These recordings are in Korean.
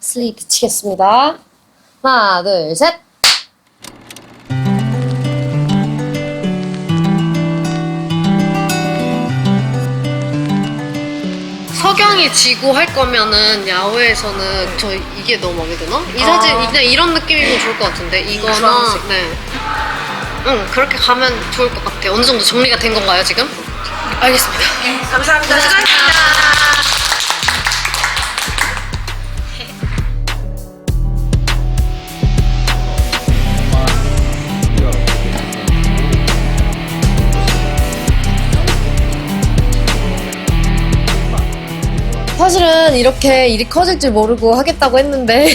슬레이트 치겠습니다. 하나, 둘, 셋. 석영이 지고 할 거면은 야외에서는 저 이게 너무 마음에 드나? 이 사진 그냥 이런 느낌이면 좋을 것 같은데 이거는 주황색. 네. 응 그렇게 가면 좋을 것 같아요. 어느 정도 정리가 된 건가요 지금? 알겠습니다. 감사합니다. 사실은 이렇게 일이 커질 줄 모르고 하겠다고 했는데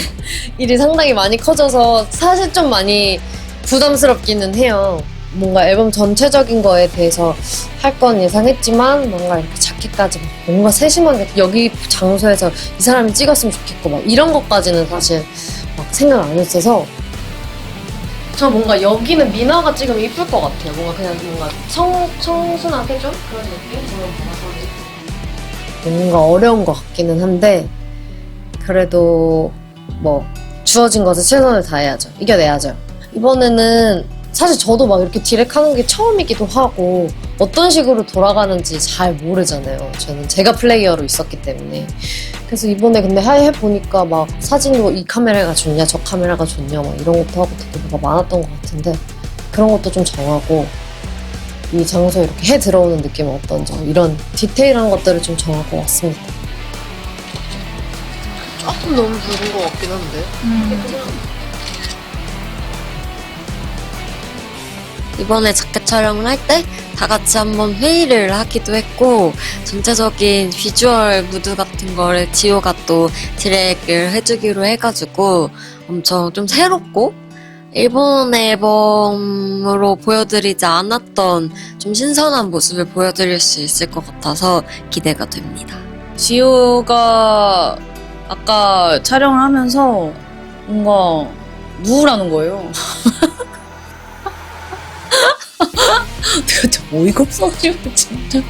일이 상당히 많이 커져서 사실 좀 많이 부담스럽기는 해요. 뭔가 앨범 전체적인 거에 대해서 할 건 예상했지만 뭔가 이렇게 작게까지 뭔가 세심하게 여기 장소에서 이 사람이 찍었으면 좋겠고 막 이런 것까지는 사실 막 생각 안 했어서 저 뭔가 여기는 미나가 찍으면 이쁠 것 같아요. 뭔가 그냥 뭔가 청순하게 좀 그런 느낌? 저는 뭔가 어려운 것 같기는 한데 그래도 뭐 주어진 것에 최선을 다해야죠. 이겨내야죠. 이번에는 사실 저도 막 이렇게 디렉하는 게 처음이기도 하고 어떤 식으로 돌아가는지 잘 모르잖아요. 저는 제가 플레이어로 있었기 때문에 그래서 이번에 근데 해보니까 막 사진도 이 카메라가 좋냐 저 카메라가 좋냐 막 이런 것도 하고 되게 뭐가 많았던 것 같은데 그런 것도 좀 정하고 이 장소에 이렇게 해 들어오는 느낌은 어떤지 이런 디테일한 것들을 좀 정하고 왔습니다. 조금 너무 붉은 것 같긴 한데 이번에 자켓 촬영을 할 때 다 같이 한번 회의를 하기도 했고 전체적인 비주얼 무드 같은 거를 지호가 또 디렉을 해주기로 해가지고 엄청 좀 새롭고 일본 앨범으로 보여드리지 않았던 좀 신선한 모습을 보여드릴 수 있을 것 같아서 기대가 됩니다. 지호가 아까 촬영을 하면서 뭔가 누우라는 거예요. 내가 진짜 어이가 없어가지고 진짜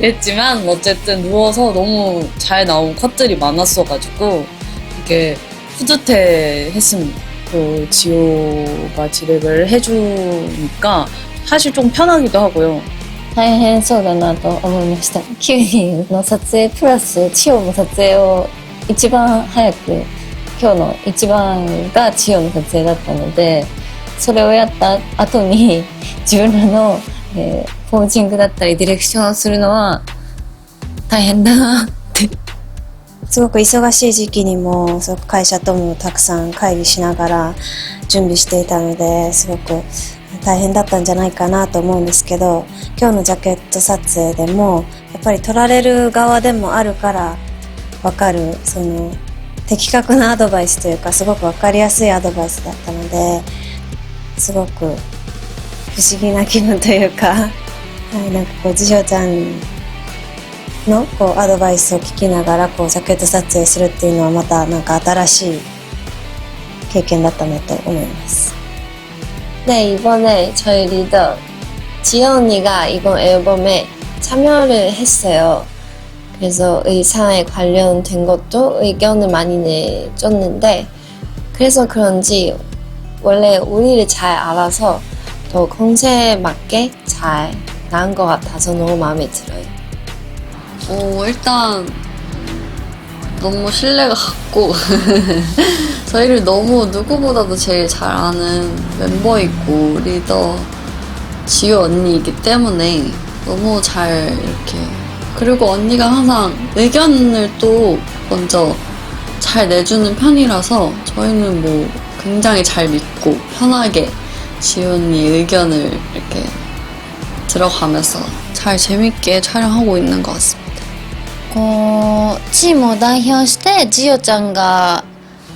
했지만 어쨌든 누워서 너무 잘 나온 컷들이 많았어가지고 되게 뿌듯해 했습니다. 그 지호가 디렉을 해주니까 사실 좀 편하기도 하고요. 大変そうだなと思いました。9人の撮影プラス千代の撮影を一番早く今日の一番が千代の撮影だったのでそれをやった後に自分らの、ポージングだったりディレクションをするのは大変だなってすごく忙しい時期にもすごく会社ともたくさん会議しながら準備していたのですごく大変だったんじゃないかなと思うんですけど今日のジャケット撮影でもやっぱり撮られる側でもあるから分かるその的確なアドバイスというかすごく分かりやすいアドバイスだったのですごく不思議な気分というか、はい、なんかこうジオちゃんのこうアドバイスを聞きながらこうジャケット撮影するっていうのはまたなんか新しい経験だったなと思います。 네, 이번에 저희 리더 지연 언니가 이번 앨범에 참여를 했어요. 그래서 의상에 관련된 것도 의견을 많이 내줬는데 그래서 그런지 원래 우리를 잘 알아서 더 컨셉에 맞게 잘 나은 것 같아서 너무 마음에 들어요. 일단 너무 신뢰가 갔고 저희를 너무 누구보다도 제일 잘 아는 멤버이고 리더 지효 언니이기 때문에 너무 잘 이렇게 그리고 언니가 항상 의견을 또 먼저 잘 내주는 편이라서 저희는 뭐 굉장히 잘 믿고 편하게 지효 언니의 의견을 이렇게 들어가면서 잘 재밌게 촬영하고 있는 것 같습니다. こうチームを代表してジオちゃんが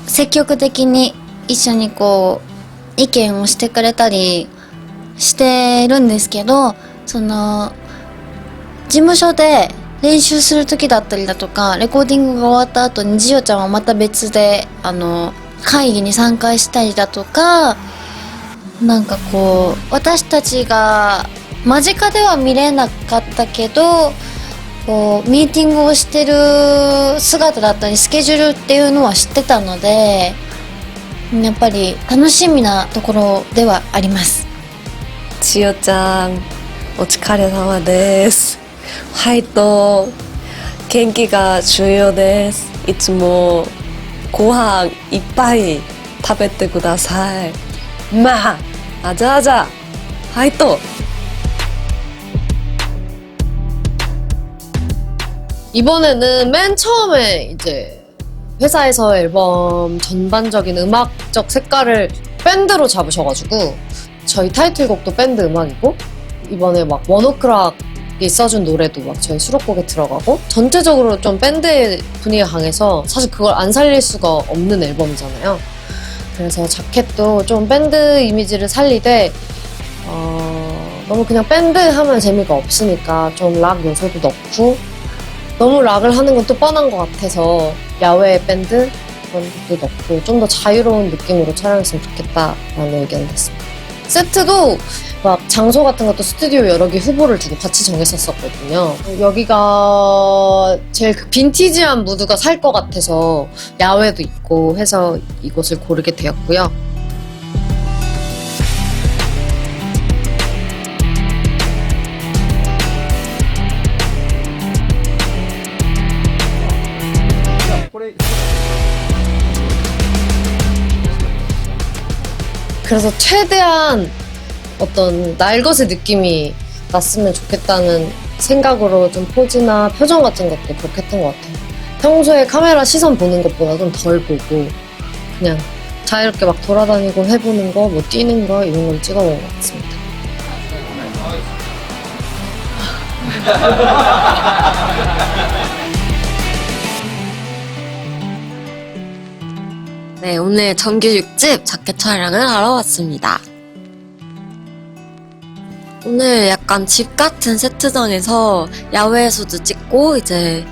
積極的に一緒にこう意見をしてくれたりしてるんですけどその事務所で練習する時だったりだとかレコーディングが終わった後にジオちゃんはまた別で会議に参加したりだとかなんかこう私たちが間近では見れなかったけどこうミーティングをしてる姿だったりスケジュールっていうのは知ってたので、やっぱり楽しみなところではあります。千代ちゃん、お疲れ様です。ファイト、元気が重要です。いつもご飯いっぱい食べてください。まあ、아자아자ファイト. 이번에는 맨 처음에 이제 회사에서 앨범 전반적인 음악적 색깔을 밴드로 잡으셔가지고 저희 타이틀곡도 밴드 음악이고 이번에 막 원오크락이 써준 노래도 막 저희 수록곡에 들어가고 전체적으로 좀 밴드의 분위기가 강해서 사실 그걸 안 살릴 수가 없는 앨범이잖아요. 그래서 자켓도 좀 밴드 이미지를 살리되 너무 그냥 밴드 하면 재미가 없으니까 좀 락 요소도 넣고 너무 락을 하는 건 또 뻔한 것 같아서 야외 밴드 그런 것도 넣고 좀 더 자유로운 느낌으로 촬영했으면 좋겠다라는 의견이 됐습니다. 세트도 막 장소 같은 것도 스튜디오 여러 개 후보를 두고 같이 정했었거든요. 여기가 제일 그 빈티지한 무드가 살 것 같아서 야외도 있고 해서 이곳을 고르게 되었고요. 그래서 최대한 어떤 날것의 느낌이 났으면 좋겠다는 생각으로 좀 포즈나 표정 같은 것도 그렇게 했던 것 같아요. 평소에 카메라 시선 보는 것보다 좀 덜 보고 그냥 자유롭게 막 돌아다니고 해보는 거, 뭐 뛰는 거 이런 걸 찍어본 것 같습니다. 네, 오늘 정규 6집 자켓 촬영을 하러 왔습니다. 오늘 약간 집 같은 세트장에서 야외에서도 찍고 이제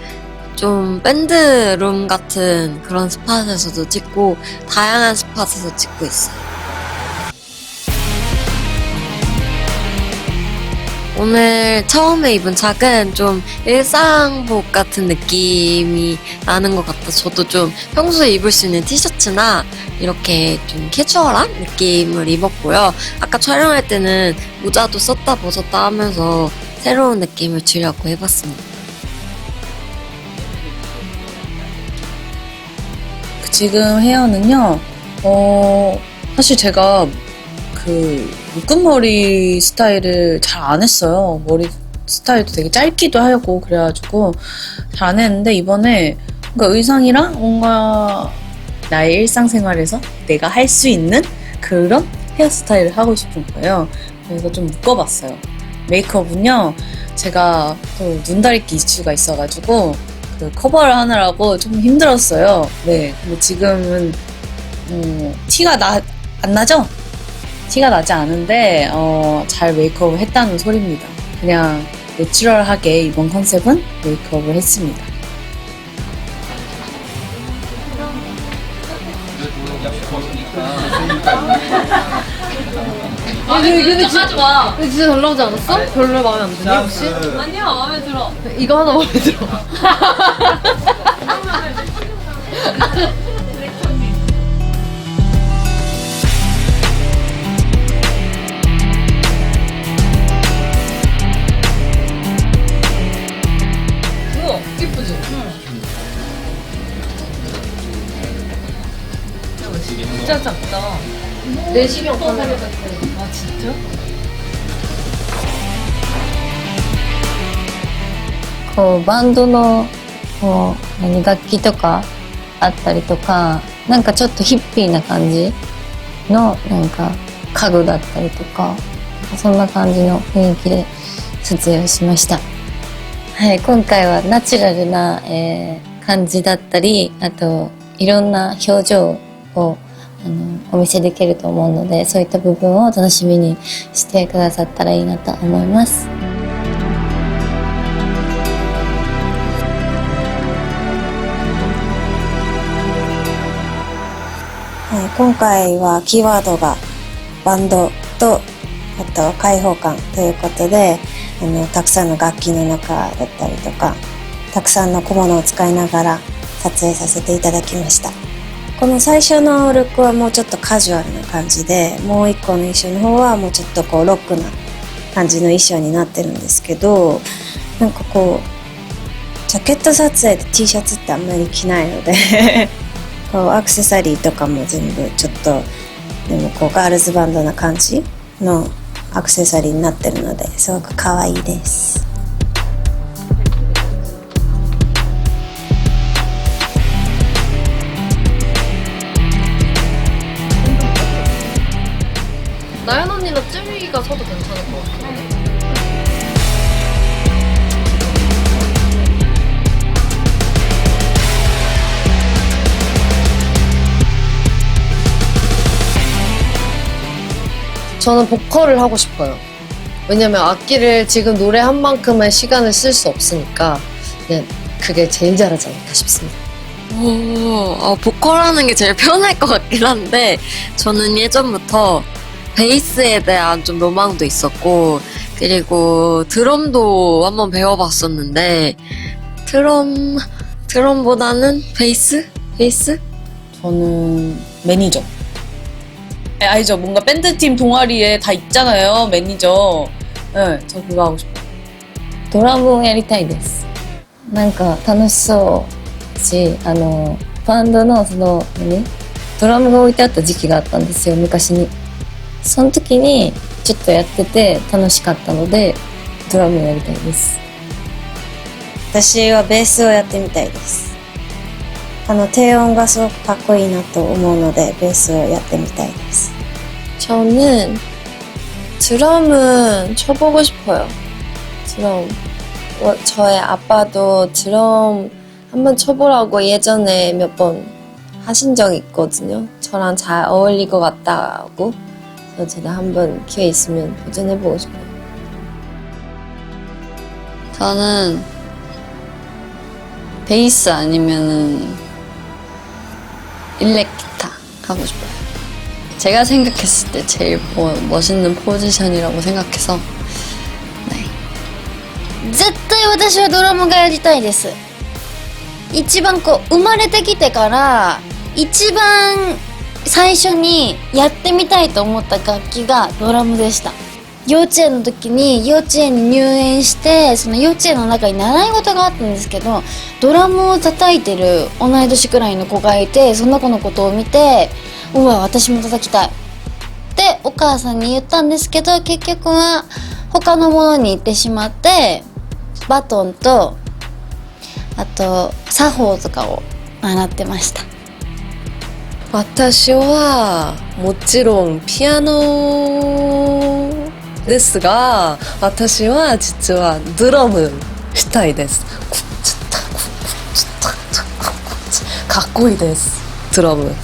좀 밴드룸 같은 그런 스팟에서도 찍고 다양한 스팟에서 찍고 있어요. 오늘 처음에 입은 착은 좀 일상복 같은 느낌이 나는 것 같아서 저도 좀 평소에 입을 수 있는 티셔츠나 이렇게 좀 캐주얼한 느낌을 입었고요. 아까 촬영할 때는 모자도 썼다 벗었다 하면서 새로운 느낌을 주려고 해봤습니다. 지금 헤어는요, 사실 제가 그 묶음머리 스타일을 잘 안 했어요. 머리 스타일도 되게 짧기도 하고 그래가지고 잘 안 했는데 이번에 뭔가 의상이랑 뭔가 나의 일상생활에서 내가 할 수 있는 그런 헤어스타일을 하고 싶은 거예요. 그래서 좀 묶어봤어요. 메이크업은요, 제가 또 눈다리끼 이슈가 있어가지고 그 커버를 하느라고 좀 힘들었어요. 네, 근데 지금은 티가 안 나죠? 티가 나지 않은데 잘 메이크업을 했다는 소리입니다. 그냥 내추럴하게 이번 컨셉은 메이크업을 했습니다. 근데 진짜 잘 나오지 않았어? 별로 마음에 안 드니 혹시? 아니야, 마음에 들어. 이거 하나 마음에 들어. 예쁘지? 진짜 작다. 내시경 카메라. 아, 진짜? こうバンドのこう楽器とかあったりとか、なんかちょっとヒッピーな感じのなんか家具だったりとか、そんな感じの雰囲気で撮影をしました。はい、今回はナチュラルな、感じだったり、あといろんな表情をお見せできると思うので、そういった部分を楽しみにしてくださったらいいなと思います。今回はキーワードがバンドとあと開放感ということで、たくさんの楽器の中だったりとか、たくさんの小物を使いながら撮影させていただきました。この最初のルックはもうちょっとカジュアルな感じで、もう一個の衣装の方はもうちょっとこうロックな感じの衣装になってるんですけど、なんかこうジャケット撮影で T シャツってあんまり着ないのでこうアクセサリーとかも全部ちょっとでもこうガールズバンドな感じのアクセサリーになってるので、すごく可愛いです。나연 언니나 쯔위가 서도 괜찮을 것 같은데. 저는 보컬을 하고 싶어요. 왜냐면 악기를 지금 노래 한 만큼의 시간을 쓸 수 없으니까 그냥 그게 제일 잘하지 않을까 싶습니다. 보컬하는 게 제일 편할 것 같긴 한데, 저는 예전부터 베이스에 대한 좀 로망도 있었고, 그리고 드럼도 한번 배워봤었는데, 드럼보다는 베이스? 저는 매니저. 알죠? 뭔가 밴드팀 동아리에 다 있잖아요, 매니저. 네, 저 그거 하고 싶어요. ドラムをやりたいです。なんか楽しそうし、バンドのドラムが置いてあった時期があったんですよ、昔に。その時にちょっとやってて楽しかったので、ドラムをやりたいです。私はベースをやってみたいです。低音がすごくかっこいいなと思うので、ベースをやってみたいです。 저는 드럼은 쳐보고 싶어요. 드럼. 저의 아빠도 드럼 한번 쳐보라고 예전에 몇 번 하신 적이 있거든요. 저랑 잘 어울릴 것 같다고. 그래서 제가 한번 기회 있으면 도전해보고 싶어요. 저는 베이스 아니면은 일렉 기타 하고 싶어요. 제가 생각했을 때 제일 멋있는 포지션이라고 생각해서. 네. 絶対私はドラムがやりたいです。一番こう生まれてきてから一番最初にやってみたいと思った楽器がドラムでした。幼稚園の時に幼稚園に入園して、その幼稚園の中に習い事があったんですけど、ドラムを叩いてる同い年くらいの子がいて、その子のことを見て、うわ私も叩きたいってお母さんに言ったんですけど、結局は他のものに行ってしまって、バトンとあと作法とかを習ってました。私はもちろんピアノですが、私は実はドラムしたいです。かっこいいです、ドラム。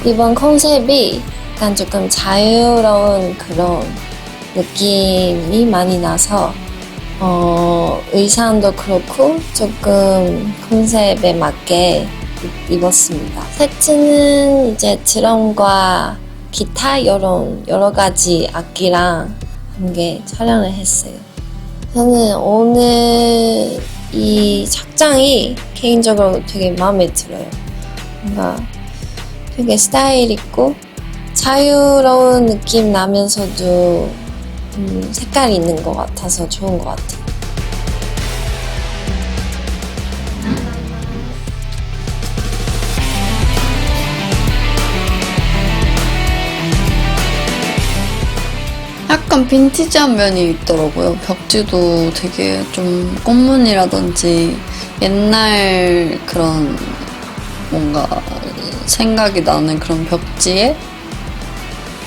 이번 컨셉이 약간 조금 자유로운 그런 느낌이 많이 나서 의상도 그렇고 조금 컨셉에 맞게 입었습니다. 세트는 이제 드럼과 기타 이런 여러 가지 악기랑 함께 촬영을 했어요. 저는 오늘 이 착장이 개인적으로 되게 마음에 들어요. 뭔가 되게 스타일 있고 자유로운 느낌 나면서도 색깔이 있는 것 같아서 좋은 것 같아요. 약간 빈티지한 면이 있더라고요. 벽지도 되게 좀 꽃무늬라든지 옛날 그런 뭔가 생각이 나는 그런 벽지에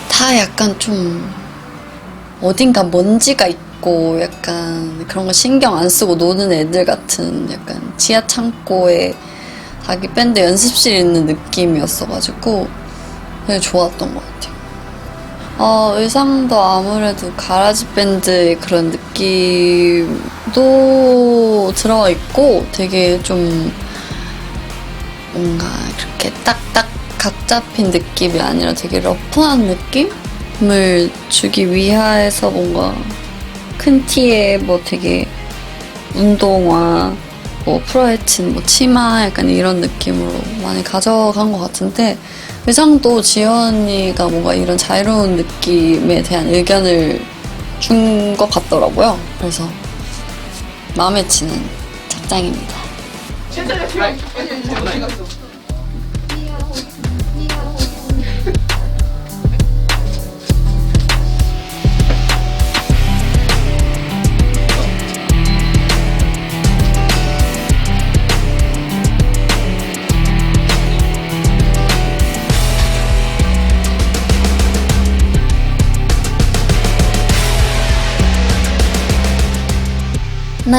다 약간 좀 어딘가 먼지가 있고 약간 그런 거 신경 안 쓰고 노는 애들 같은 약간 지하 창고에 자기 밴드 연습실 있는 느낌이었어가지고 되게 좋았던 것 같아요. 의상도 아무래도 가라지 밴드의 그런 느낌도 들어가 있고 되게 좀 뭔가 이렇게 딱딱 각 잡힌 느낌이 아니라 되게 러프한 느낌을 주기 위해서 뭔가 큰 티에 뭐 되게 운동화, 뭐 프로에친, 뭐 치마 약간 이런 느낌으로 많이 가져간 것 같은데 의상도 지연이가 뭔가 이런 자유로운 느낌에 대한 의견을 준 것 같더라고요. 그래서 마음에 드는 착장입니다.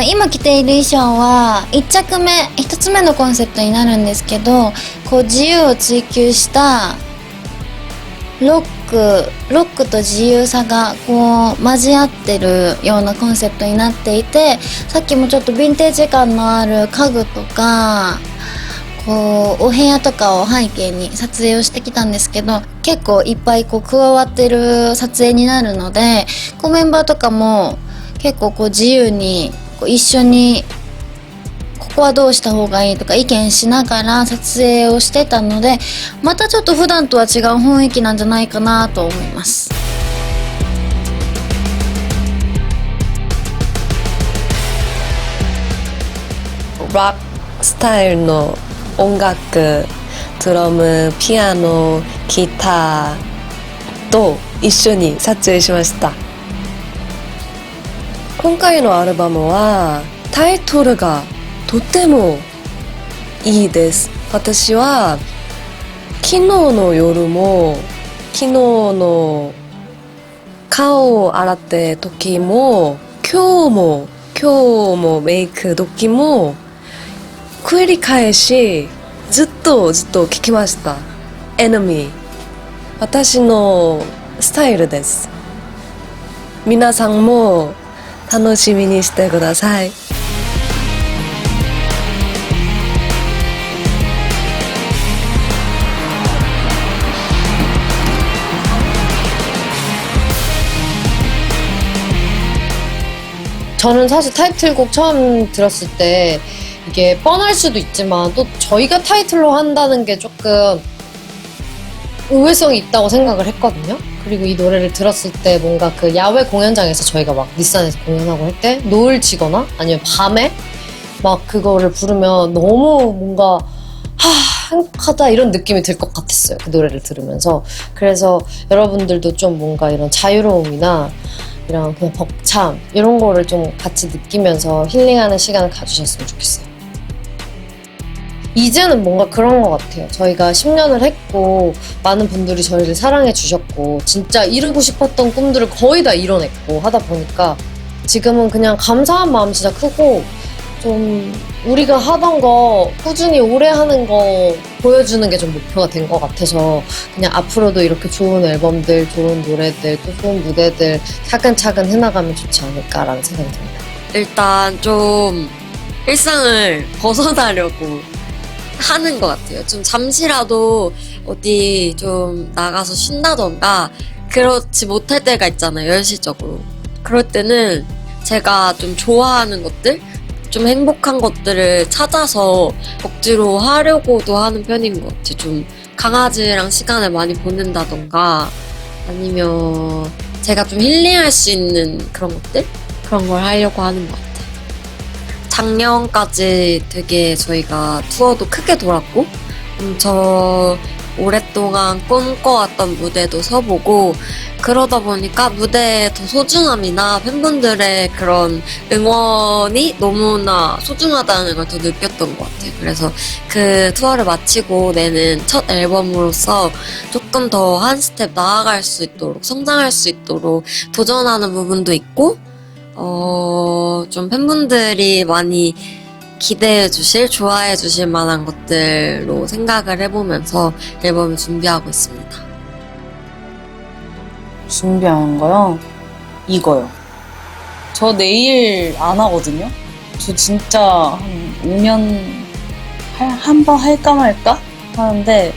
今着ている衣装は1つ目のコンセプトになるんですけど、こう自由を追求したロックと自由さがこう交わってるようなコンセプトになっていて、さっきもちょっとヴィンテージ感のある家具とかこうお部屋とかを背景に撮影をしてきたんですけど、結構いっぱいこう加わってる撮影になるので、こうメンバーとかも結構こう自由にこう一緒にここはどうした方がいいとか意見しながら撮影をしてたので、またちょっと普段とは違う雰囲気なんじゃないかなと思います。락スタイルの音楽、ドラム、ピアノ、ギターと一緒に撮影しました。今回のアルバムはタイトルがとてもいいです。私は昨日の夜も昨日の顔を洗って時も今日もメイク時も繰り返しずっと聞きました。Enemy、私のスタイルです。皆さんも楽しみにしてください。저는 사실 타이틀곡 처음 들었을 때 이게 뻔할 수도 있지만 또 저희가 타이틀로 한다는 게 조금 의외성이 있다고 생각을 했거든요. 그리고 이 노래를 들었을 때 뭔가 그 야외 공연장에서 저희가 막 닛산에서 공연하고 할 때 노을 지거나 아니면 밤에 막 그거를 부르면 너무 뭔가 행복하다 이런 느낌이 들 것 같았어요. 그 노래를 들으면서. 그래서 여러분들도 좀 뭔가 이런 자유로움이나 이런 그냥 벅참 이런 거를 좀 같이 느끼면서 힐링하는 시간을 가지셨으면 좋겠어요. 이제는 뭔가 그런 것 같아요. 저희가 10년을 했고 많은 분들이 저희를 사랑해 주셨고 진짜 이루고 싶었던 꿈들을 거의 다 이뤄냈고 하다 보니까 지금은 그냥 감사한 마음이 진짜 크고 좀 우리가 하던 거 꾸준히 오래 하는 거 보여주는 게 좀 목표가 된 것 같아서 그냥 앞으로도 이렇게 좋은 앨범들, 좋은 노래들, 또 좋은 무대들 차근차근 해나가면 좋지 않을까라는 생각이 듭니다. 일단 좀 일상을 벗어나려고 하는 것 같아요. 좀 잠시라도 어디 좀 나가서 쉰다던가 그렇지 못할 때가 있잖아요, 현실적으로. 그럴 때는 제가 좀 좋아하는 것들, 좀 행복한 것들을 찾아서 억지로 하려고도 하는 편인 것 같아요. 좀 강아지랑 시간을 많이 보낸다던가 아니면 제가 좀 힐링할 수 있는 그런 것들? 그런 걸 하려고 하는 것 같아요. 작년까지 되게 저희가 투어도 크게 돌았고 저 오랫동안 꿈꿔왔던 무대도 서보고 그러다 보니까 무대의 더 소중함이나 팬분들의 그런 응원이 너무나 소중하다는 걸 더 느꼈던 것 같아요. 그래서 그 투어를 마치고 내는 첫 앨범으로서 조금 더 한 스텝 나아갈 수 있도록 성장할 수 있도록 도전하는 부분도 있고 좀 팬분들이 많이 기대해 주실, 좋아해 주실 만한 것들로 생각을 해보면서 앨범을 준비하고 있습니다. 준비한 거요? 이거요. 저 내일 안 하거든요? 저 진짜 한 5년 한 번 할까 말까? 하는데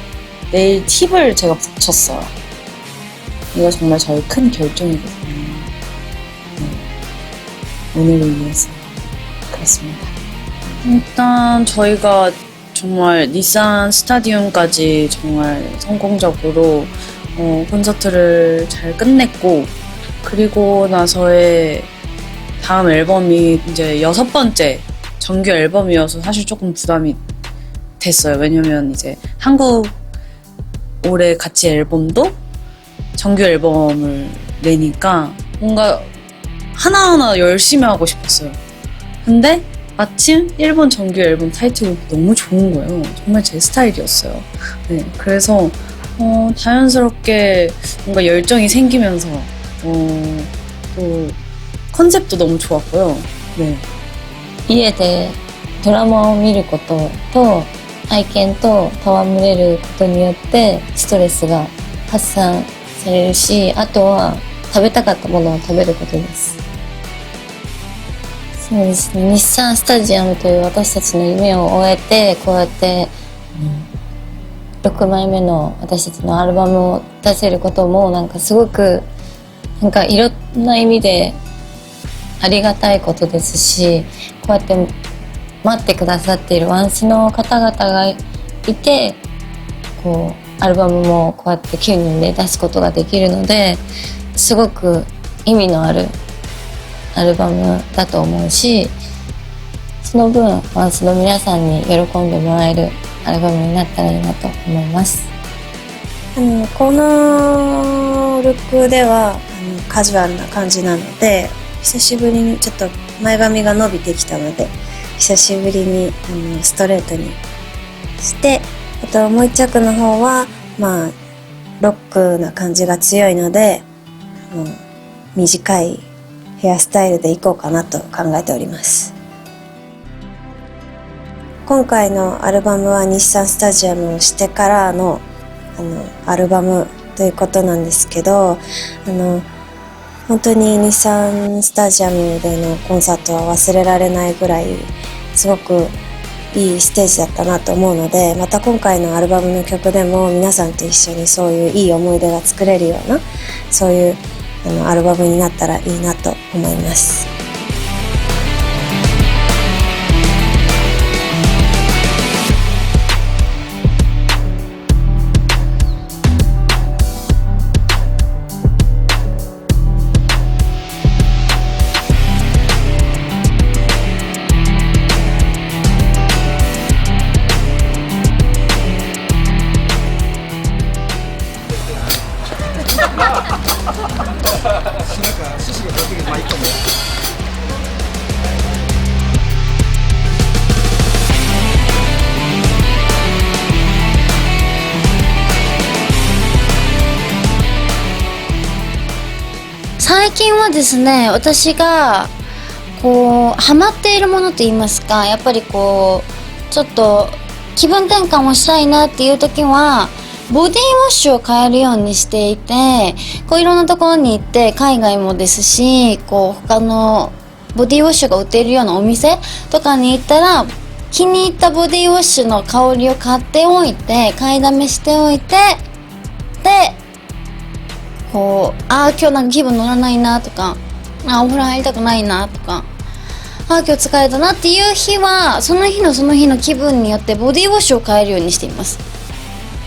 네일 팁을 제가 붙였어요. 이거 정말 저희 큰 결정이거든요. 네. 오늘을 위해서. 그렇습니다. 일단 저희가 정말 닛산 스타디움까지 정말 성공적으로 콘서트를 잘 끝냈고, 그리고 나서의 다음 앨범이 이제 6번째 정규 앨범이어서 사실 조금 부담이 됐어요. 왜냐면 이제 한국 올해 같이 앨범도 정규 앨범을 내니까 뭔가 하나하나 열심히 하고 싶었어요. 근데 마침 일본 정규 앨범 타이틀곡이 너무 좋은 거예요. 정말 제 스타일이었어요. 네, 그래서 자연스럽게 뭔가 열정이 생기면서 또 컨셉도 너무 좋았고요. 네. 家でドラマを見ることと愛犬と戯れることによってストレスが発散されるし、あとは食べたかったものを食べることです。そうですね、日産スタジアムという私たちの夢を終えて、こうやって、6枚目の私たちのアルバムを出せることもなんかすごくなんかいろんな意味でありがたいことですし、こうやって待ってくださっているワンスの方々がいて、こうアルバムもこうやって9人で出すことができるので、すごく意味のあるアルバムだと思うし、その分ワンスの皆さんに喜んでもらえるアルバムになったらいいなと思います。このルックではカジュアルな感じなので、久しぶりにちょっと前髪が伸びてきたので、久しぶりにストレートにして、あともう一着の方はまあロックな感じが強いので、短いヘアスタイルでいこうかなと考えております。今回のアルバムは日産スタジアムをしてからのアルバムということなんですけど、本当に日産スタジアムでのコンサートは忘れられないぐらいすごくいいステージだったなと思うので、また今回のアルバムの曲でも皆さんと一緒にそういういい思い出が作れるような、そういうアルバムになったらいいなと思います。最近はですね、私がこうハマっているものといいますか、やっぱりこうちょっと気分転換をしたいなっていう時はボディウォッシュを変えるようにしていて、こういろんなところに行って、海外もですし、こう他のボディウォッシュが売っているようなお店とかに行ったら、気に入ったボディウォッシュの香りを買っておいて、買いだめしておいて、でこう今日なんか気分乗らないなとか、お風呂入りたくないなとか、今日疲れたなっていう日はその日の気分によってボディウォッシュを変えるようにしています。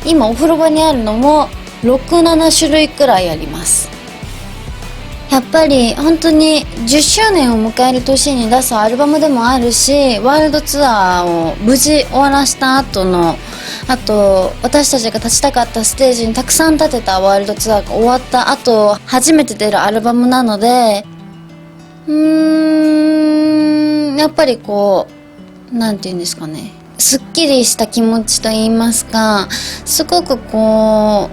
今お風呂場にあるのも 6,7 種類くらいあります。やっぱり本当に10周年を迎える年に出すアルバムでもあるし、ワールドツアーを無事終わらした後の、あと私たちが立ちたかったステージにたくさん立てたワールドツアーが終わった後初めて出るアルバムなので、やっぱりこうなんて言うんですかね、すっきりした気持ちと言いますか、すごくこ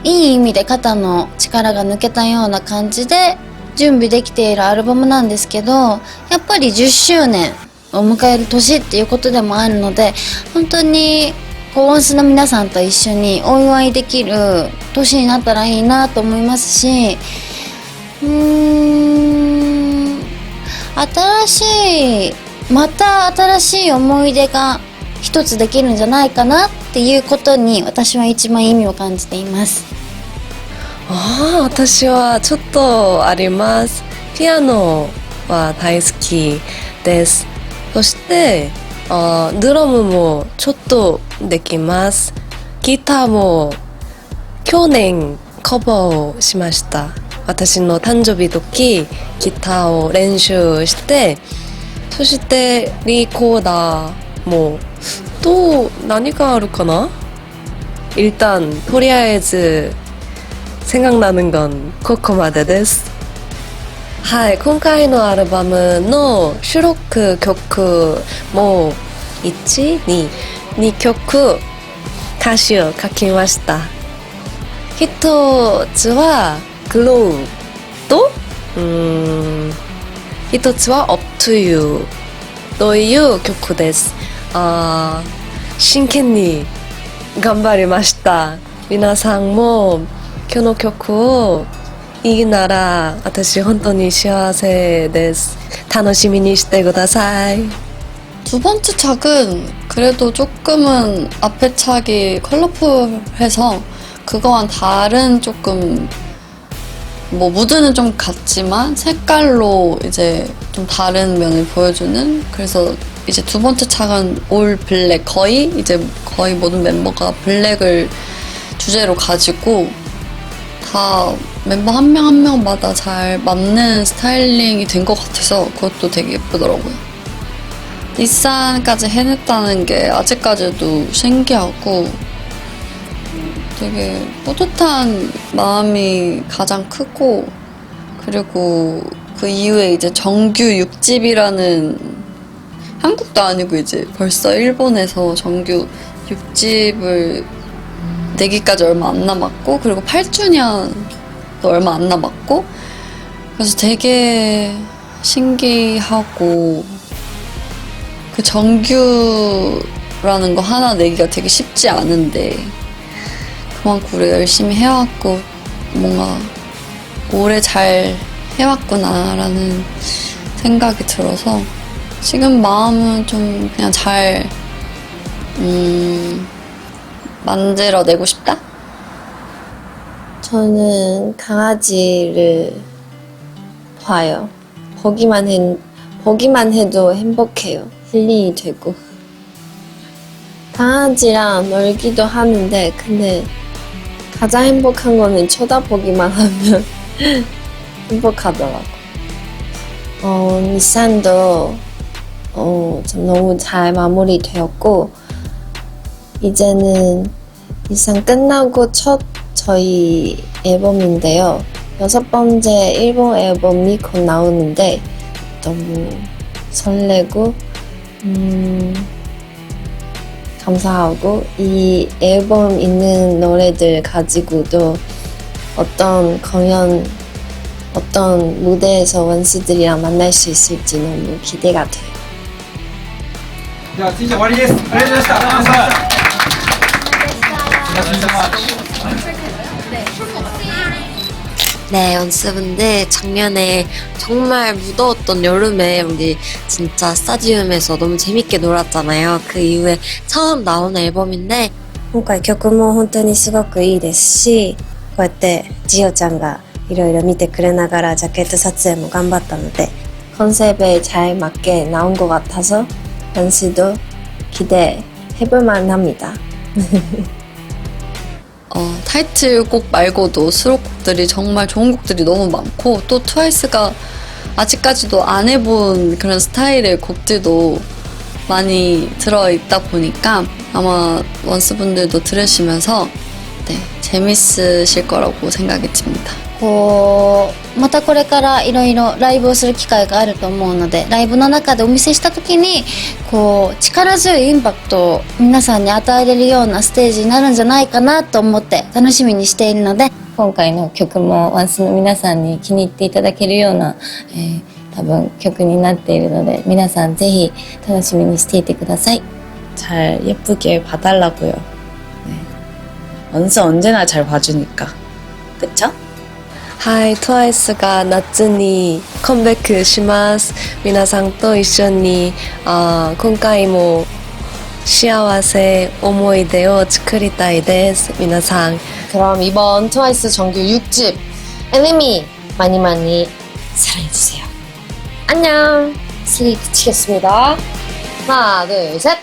ういい意味で肩の力が抜けたような感じで準備できているアルバムなんですけど、やっぱり10周年を迎える年っていうことでもあるので、本当にコンスの皆さんと一緒にお祝いできる年になったらいいなと思いますし、また新しい思い出が一一つできるんじゃないかなっていうことに私は一番意味を感じています。ああ、私はちょっとあります。ピアノは大好きです。そしてドラムもちょっとできます。ギターも去年カバーをしました。私の誕生日時ギターを練習して、そしてリコーダーもと何があるかな? 일단とりあえず생각나는 건ここまでです。はい、今回のアルバムの収録曲も1、2曲歌詞を書きました。一つは Glow と一つは Up to You という曲です。真剣に頑張りました。皆さんも今日の曲をいいなら私本当に幸せです。楽しみにしてください。두 번째 착은 그래도 조금은 앞에 착이 컬러풀해서 그거와는 다른 조금 뭐 무드는 좀 같지만 색깔로 이제 좀 다른 면을 보여주는, 그래서 이제 두 번째 착은 올 블랙, 거의 모든 멤버가 블랙을 주제로 가지고 다 멤버 한 명 한 명마다 잘 맞는 스타일링이 된 것 같아서 그것도 되게 예쁘더라고요. 닛산까지 해냈다는 게 아직까지도 신기하고 되게 뿌듯한 마음이 가장 크고, 그리고 그 이후에 이제 정규 6집이라는, 한국도 아니고 이제 벌써 일본에서 정규 6집을 내기까지 얼마 안 남았고, 그리고 8주년도 얼마 안 남았고, 그래서 되게 신기하고, 그 정규라는 거 하나 내기가 되게 쉽지 않은데 그만큼 우리가 열심히 해왔고 뭔가 오래 잘 해왔구나라는 생각이 들어서 지금 마음은 좀 그냥 잘 만들어내고 싶다? 저는 강아지를 봐요. 보기만 해도 행복해요. 힐링이 되고. 강아지랑 놀기도 하는데 근데 가장 행복한 거는 쳐다보기만 하면 행복하더라고. 닛산도 좀 너무 잘 마무리되었고, 이제는 닛산 끝나고 첫 저희 앨범인데요. 6번째 일본 앨범이 곧 나오는데 너무 설레고 감사하고, 이 앨범 있는 노래들 가지고도 어떤 공연, 어떤 무대에서 원스들이랑 만날 수 있을지 너무 기대가 돼요. では続いて終わりです。ありがとうございました。ありがとうございました。 네, 원스분들 작년에 정말 무더웠던 여름에 우리 진짜 스타디움에서 너무 재밌게 놀았잖아요. 그 이후에 처음 나온 앨범인데 今回曲も本当にすごくいいですし、こうやってジオちゃんがいろいろ見てくれながらジャケット撮影も頑張ったので 컨셉에 잘 맞게 나온 것 같아서 원스도 기대해볼만 합니다. 타이틀곡 말고도 수록곡들이 정말 좋은 곡들이 너무 많고, 또 트와이스가 아직까지도 안 해본 그런 스타일의 곡들도 많이 들어있다 보니까 아마 원스분들도 들으시면서 재밌으실 거라고 생각이 듭니다. またこれからいろいろライブをする機会があると思うので、ライブの中でお見せした時に力強いインパクトを皆さんに与えれるようなステージになるんじゃないかなと思って楽しみにしているので、今回の曲もワンスの皆さんに気に入っていただけるような、多分曲になっているので、皆さんぜひ楽しみにしていてください。 잘 예쁘게 봐달라고요. 네. 원스 언제나 잘 봐주니까. 그쵸? はい、TWICE가夏にカムバックします。皆さんと一緒に今回も幸せ思い出を作りたいです皆さん 그럼 이번 트와이스 정규 6집 애니미 많이 많이 사랑해주세요. 안녕. 슬리트 치겠습니다. 하나, 둘, 셋.